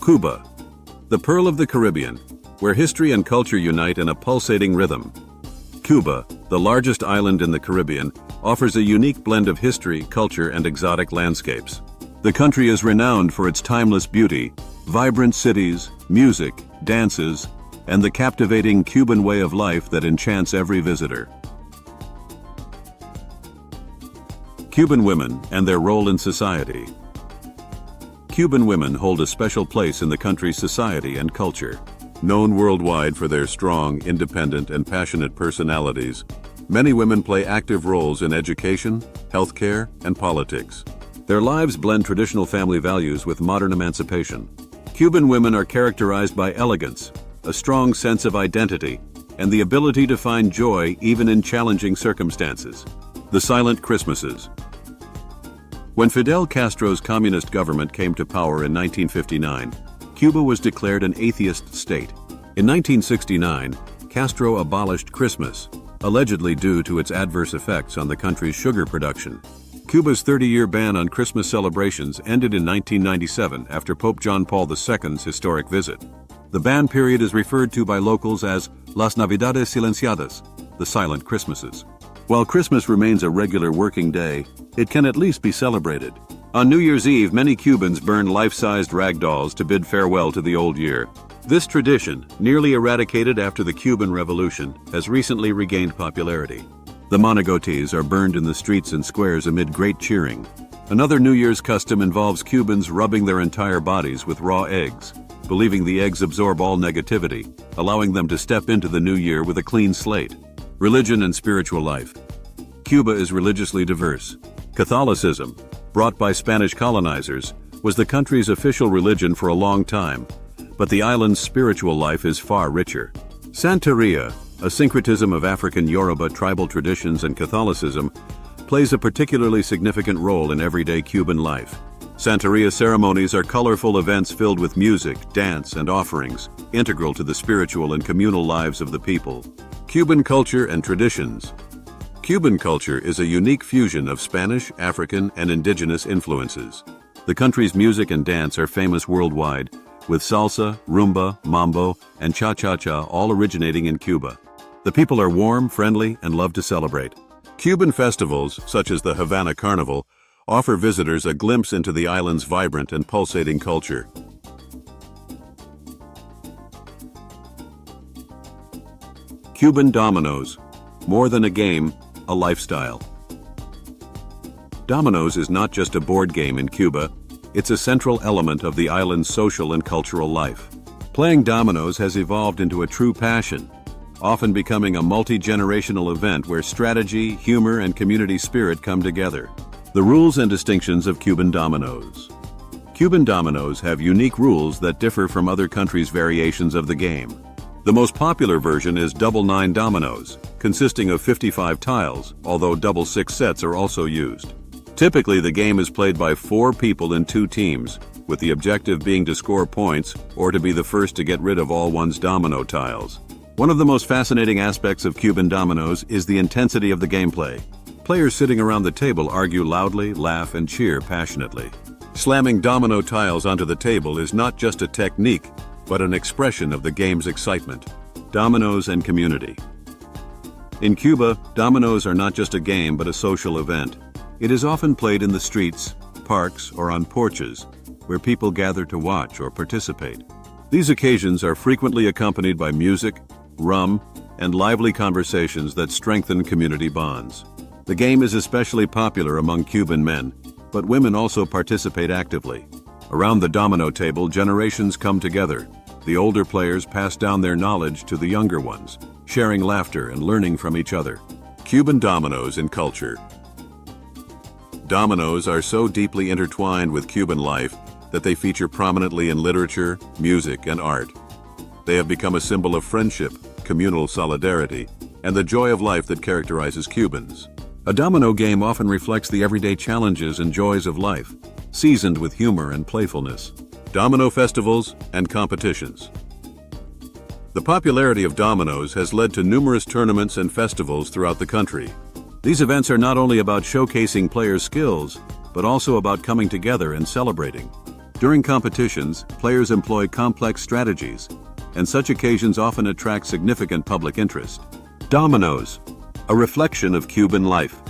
Cuba, the pearl of the Caribbean, where history and culture unite in a pulsating rhythm. Cuba, the largest island in the Caribbean, offers a unique blend of history, culture, and exotic landscapes. The country is renowned for its timeless beauty, vibrant cities, music, dances, and the captivating Cuban way of life that enchants every visitor. Cuban women and their role in society. Cuban women hold a special place in the country's society and culture. Known worldwide for their strong, independent, and passionate personalities, many women play active roles in education, healthcare, and politics. Their lives blend traditional family values with modern emancipation. Cuban women are characterized by elegance, a strong sense of identity, and the ability to find joy even in challenging circumstances. The silent Christmases. When Fidel Castro's communist government came to power in 1959, Cuba was declared an atheist state. In 1969, Castro abolished Christmas, allegedly due to its adverse effects on the country's sugar production. Cuba's 30-year ban on Christmas celebrations ended in 1997 after Pope John Paul II's historic visit. The ban period is referred to by locals as Las Navidades Silenciadas, the silent Christmases. While Christmas remains a regular working day, it can at least be celebrated. On New Year's Eve, many Cubans burn life-sized rag dolls to bid farewell to the old year. This tradition, nearly eradicated after the Cuban Revolution, has recently regained popularity. The monogotes are burned in the streets and squares amid great cheering. Another New Year's custom involves Cubans rubbing their entire bodies with raw eggs, believing the eggs absorb all negativity, allowing them to step into the new year with a clean slate. Religion and spiritual life. Cuba is religiously diverse. Catholicism, brought by Spanish colonizers, was the country's official religion for a long time, but the island's spiritual life is far richer. Santeria, a syncretism of African Yoruba tribal traditions and Catholicism, plays a particularly significant role in everyday Cuban life. Santeria ceremonies are colorful events filled with music, dance, and offerings, integral to the spiritual and communal lives of the people. Cuban culture and traditions. Cuban culture is a unique fusion of Spanish, African, and indigenous influences. The country's music and dance are famous worldwide, with salsa, rumba, mambo, and cha-cha-cha all originating in Cuba. The people are warm, friendly, and love to celebrate. Cuban festivals, such as the Havana Carnival, offer visitors a glimpse into the island's vibrant and pulsating culture. Cuban dominoes. More than a game, a lifestyle. Dominoes is not just a board game in Cuba, it's a central element of the island's social and cultural life. Playing dominoes has evolved into a true passion, often becoming a multi-generational event where strategy, humor, and community spirit come together. The rules and distinctions of Cuban dominoes. Cuban dominoes have unique rules that differ from other countries' variations of the game. The most popular version is double 9 dominoes, consisting of 55 tiles, although double 6 sets are also used. Typically, the game is played by 4 people in 2 teams, with the objective being to score points or to be the first to get rid of all one's domino tiles. One of the most fascinating aspects of Cuban dominoes is the intensity of the gameplay. Players sitting around the table argue loudly, laugh, and cheer passionately. Slamming domino tiles onto the table is not just a technique, but an expression of the game's excitement. Dominoes and community. In Cuba, dominoes are not just a game but a social event. It is often played in the streets, parks, or on porches, where people gather to watch or participate. These occasions are frequently accompanied by music, rum, and lively conversations that strengthen community bonds. The game is especially popular among Cuban men, but women also participate actively. Around the domino table, generations come together. The older players pass down their knowledge to the younger ones, sharing laughter and learning from each other. Cuban dominoes in culture. Dominoes are so deeply intertwined with Cuban life that they feature prominently in literature, music, and art. They have become a symbol of friendship, communal solidarity, and the joy of life that characterizes Cubans. A domino game often reflects the everyday challenges and joys of life, seasoned with humor and playfulness. Domino festivals and competitions. The popularity of dominoes has led to numerous tournaments and festivals throughout the country. These events are not only about showcasing players' skills, but also about coming together and celebrating. During competitions, players employ complex strategies, and such occasions often attract significant public interest. Dominoes, a reflection of Cuban life.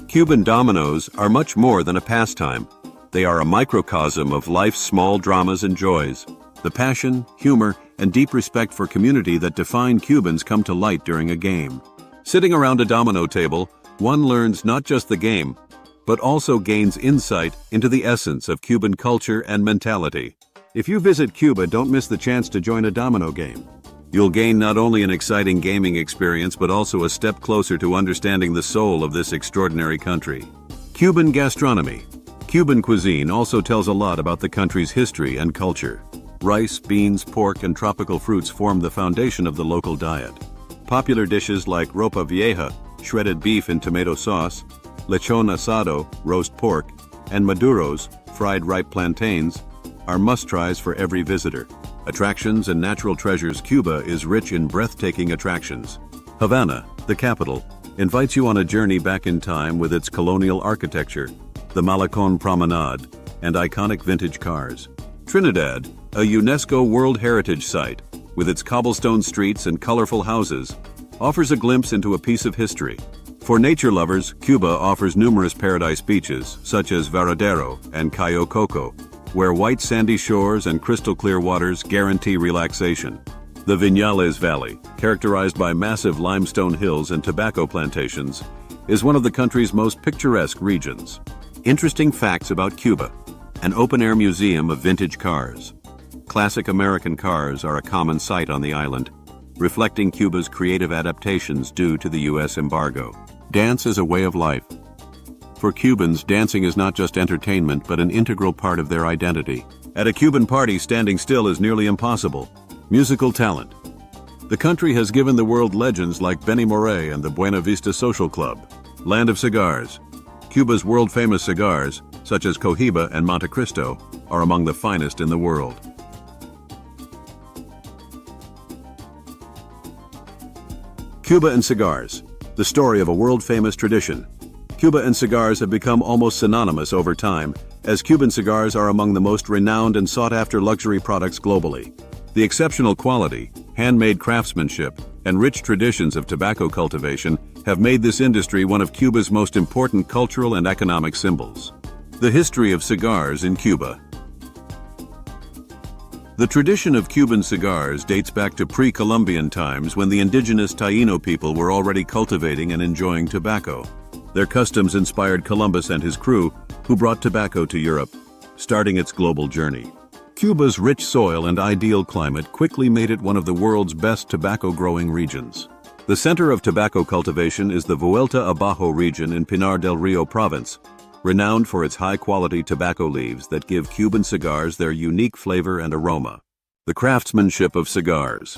Cuban dominoes are much more than a pastime. They are a microcosm of life's small dramas and joys. The passion, humor, and deep respect for community that define Cubans come to light during a game. Sitting around a domino table, one learns not just the game, but also gains insight into the essence of Cuban culture and mentality. If you visit Cuba, don't miss the chance to join a domino game. You'll gain not only an exciting gaming experience, but also a step closer to understanding the soul of this extraordinary country. Cuban gastronomy. Cuban cuisine also tells a lot about the country's history and culture. Rice, beans, pork, and tropical fruits form the foundation of the local diet. Popular dishes like ropa vieja, shredded beef in tomato sauce, lechon asado, roast pork, and maduros, fried ripe plantains, are must-tries for every visitor. Attractions and natural treasures. Cuba is rich in breathtaking attractions. Havana, the capital, invites you on a journey back in time with its colonial architecture, the Malecon Promenade, and iconic vintage cars. Trinidad, a UNESCO World Heritage Site, with its cobblestone streets and colorful houses, offers a glimpse into a piece of history. For nature lovers, Cuba offers numerous paradise beaches, such as Varadero and Cayo Coco, where white sandy shores and crystal clear waters guarantee relaxation. The Viñales Valley, characterized by massive limestone hills and tobacco plantations, is one of the country's most picturesque regions. Interesting facts about Cuba. An open-air museum of vintage cars. Classic American cars are a common sight on the island, reflecting Cuba's creative adaptations due to the U.S. embargo. Dance is a way of life. For Cubans, dancing is not just entertainment, but an integral part of their identity. At a Cuban party, standing still is nearly impossible. Musical talent. The country has given the world legends like Benny Moré and the Buena Vista Social Club. Land of cigars. Cuba's world-famous cigars, such as Cohiba and Montecristo, are among the finest in the world. Cuba and cigars. The story of a world-famous tradition. Cuba and cigars have become almost synonymous over time, as Cuban cigars are among the most renowned and sought-after luxury products globally. The exceptional quality, handmade craftsmanship, and rich traditions of tobacco cultivation have made this industry one of Cuba's most important cultural and economic symbols. The history of cigars in Cuba. The tradition of Cuban cigars dates back to pre-Columbian times when the indigenous Taíno people were already cultivating and enjoying tobacco. Their customs inspired Columbus and his crew, who brought tobacco to Europe, starting its global journey. Cuba's rich soil and ideal climate quickly made it one of the world's best tobacco-growing regions. The center of tobacco cultivation is the Vuelta Abajo region in Pinar del Rio province, renowned for its high-quality tobacco leaves that give Cuban cigars their unique flavor and aroma. The craftsmanship of cigars.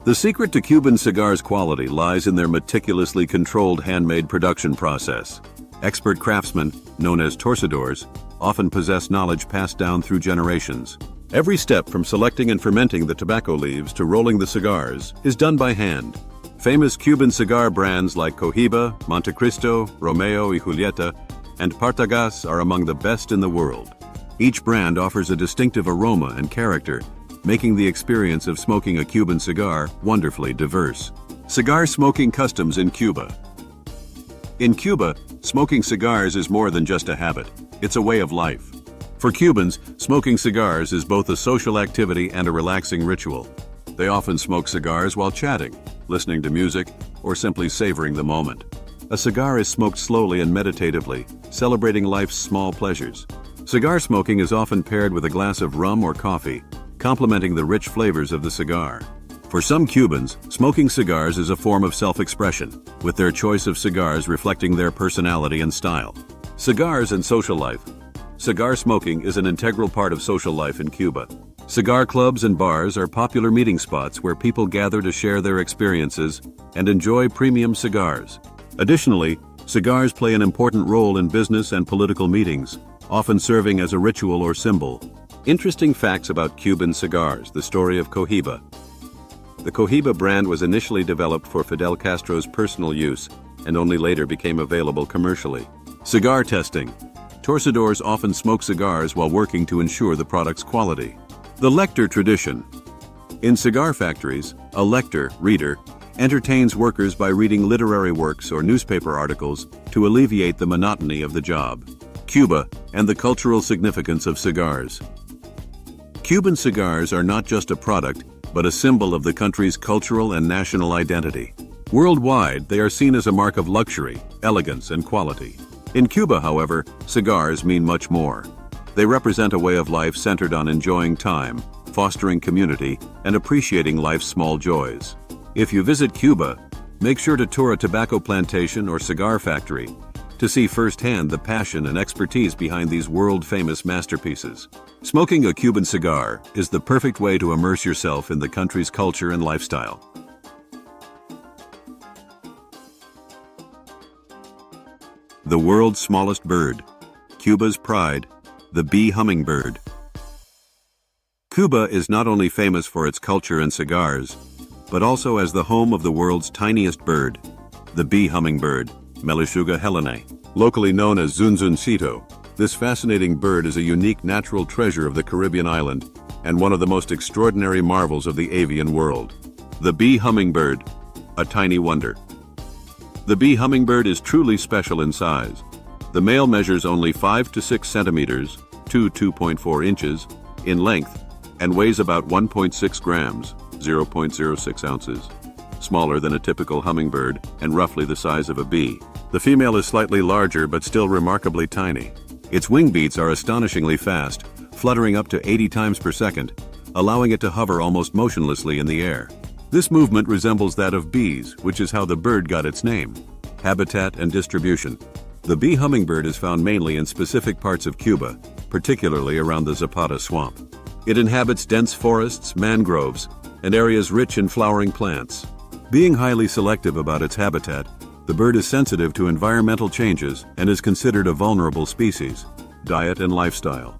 The secret to Cuban cigars' quality lies in their meticulously controlled handmade production process. Expert craftsmen, known as torcedores, often possess knowledge passed down through generations. Every step from selecting and fermenting the tobacco leaves to rolling the cigars is done by hand. Famous Cuban cigar brands like Cohiba, Montecristo, Romeo y Julieta, and Partagas are among the best in the world. Each brand offers a distinctive aroma and character, making the experience of smoking a Cuban cigar wonderfully diverse. Cigar smoking customs in Cuba. In Cuba, smoking cigars is more than just a habit. It's a way of life. For Cubans, smoking cigars is both a social activity and a relaxing ritual. They often smoke cigars while chatting, listening to music, or simply savoring the moment. A cigar is smoked slowly and meditatively, celebrating life's small pleasures. Cigar smoking is often paired with a glass of rum or coffee, complementing the rich flavors of the cigar. For some Cubans, smoking cigars is a form of self-expression, with their choice of cigars reflecting their personality and style. Cigars and social life. Cigar smoking is an integral part of social life in Cuba. Cigar clubs and bars are popular meeting spots where people gather to share their experiences and enjoy premium cigars. Additionally, cigars play an important role in business and political meetings, often serving as a ritual or symbol. Interesting facts about Cuban cigars. The story of Cohiba. The Cohiba brand was initially developed for Fidel Castro's personal use and only later became available commercially. Cigar testing. Torcedores often smoke cigars while working to ensure the product's quality. The lector tradition. In cigar factories, a lector, reader, entertains workers by reading literary works or newspaper articles to alleviate the monotony of the job. Cuba and the cultural significance of cigars. Cuban cigars are not just a product, but a symbol of the country's cultural and national identity. Worldwide, they are seen as a mark of luxury, elegance, and quality. In Cuba, however, cigars mean much more. They represent a way of life centered on enjoying time, fostering community, and appreciating life's small joys. If you visit Cuba, make sure to tour a tobacco plantation or cigar factory to see firsthand the passion and expertise behind these world-famous masterpieces. Smoking a Cuban cigar is the perfect way to immerse yourself in the country's culture and lifestyle. The world's smallest bird. Cuba's pride, the bee hummingbird. Cuba is not only famous for its culture and cigars, but also as the home of the world's tiniest bird, the bee hummingbird, Melishuga helenae. Locally known as zunzuncito, this fascinating bird is a unique natural treasure of the Caribbean island and one of the most extraordinary marvels of the avian world. The bee hummingbird, a tiny wonder. The bee hummingbird is truly special in size. The male measures only 5 to 6 centimeters, 2.4 inches, in length, and weighs about 1.6 grams, 0.06 ounces, smaller than a typical hummingbird and roughly the size of a bee. The female is slightly larger but still remarkably tiny. Its wing beats are astonishingly fast, fluttering up to 80 times per second, allowing it to hover almost motionlessly in the air. This movement resembles that of bees, which is how the bird got its name. Habitat and distribution. The bee hummingbird is found mainly in specific parts of Cuba, particularly around the Zapata swamp. It inhabits dense forests, mangroves, and areas rich in flowering plants. Being highly selective about its habitat, the bird is sensitive to environmental changes and is considered a vulnerable species. Diet and lifestyle.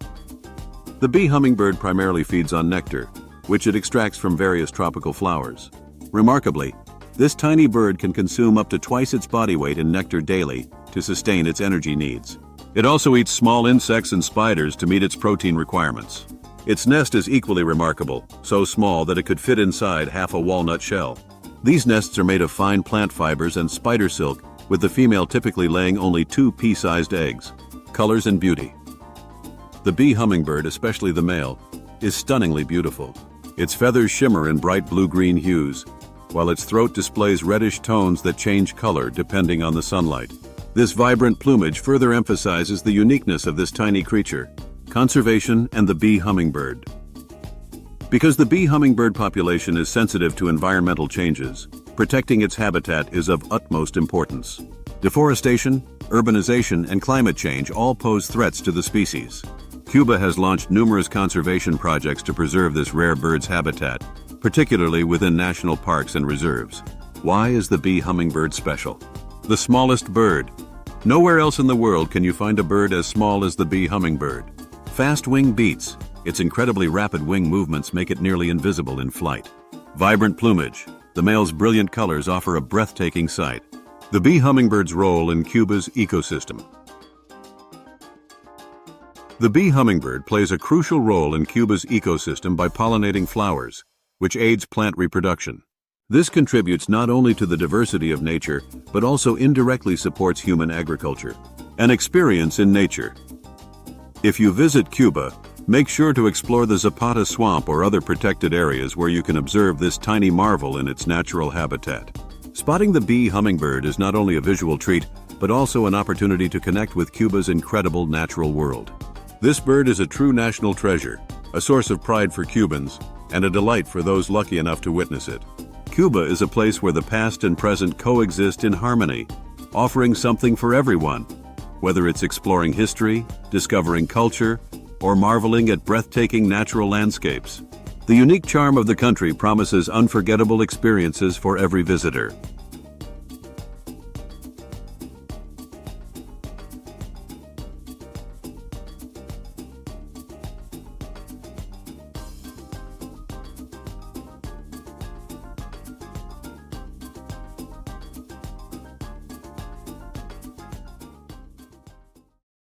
The bee hummingbird primarily feeds on nectar, which it extracts from various tropical flowers. Remarkably, this tiny bird can consume up to twice its body weight in nectar daily to sustain its energy needs. It also eats small insects and spiders to meet its protein requirements. Its nest is equally remarkable, so small that it could fit inside half a walnut shell. These nests are made of fine plant fibers and spider silk, with the female typically laying only 2 pea-sized eggs. Colors and beauty. The bee hummingbird, especially the male, is stunningly beautiful. Its feathers shimmer in bright blue-green hues, while its throat displays reddish tones that change color depending on the sunlight. This vibrant plumage further emphasizes the uniqueness of this tiny creature. Conservation and the bee hummingbird. Because the bee hummingbird population is sensitive to environmental changes, protecting its habitat is of utmost importance. Deforestation, urbanization, and climate change all pose threats to the species. Cuba has launched numerous conservation projects to preserve this rare bird's habitat, particularly within national parks and reserves. Why is the bee hummingbird special? The smallest bird. Nowhere else in the world can you find a bird as small as the bee hummingbird. Fast wing beats. Its incredibly rapid wing movements make it nearly invisible in flight. Vibrant plumage. The male's brilliant colors offer a breathtaking sight. The bee hummingbird's role in Cuba's ecosystem. The bee hummingbird plays a crucial role in Cuba's ecosystem by pollinating flowers, which aids plant reproduction. This contributes not only to the diversity of nature, but also indirectly supports human agriculture. An experience in nature. If you visit Cuba, make sure to explore the Zapata swamp or other protected areas where you can observe this tiny marvel in its natural habitat. Spotting the bee hummingbird is not only a visual treat, but also an opportunity to connect with Cuba's incredible natural world. This bird is a true national treasure, a source of pride for Cubans, and a delight for those lucky enough to witness it. Cuba is a place where the past and present coexist in harmony, offering something for everyone, whether it's exploring history, discovering culture, or marveling at breathtaking natural landscapes. The unique charm of the country promises unforgettable experiences for every visitor.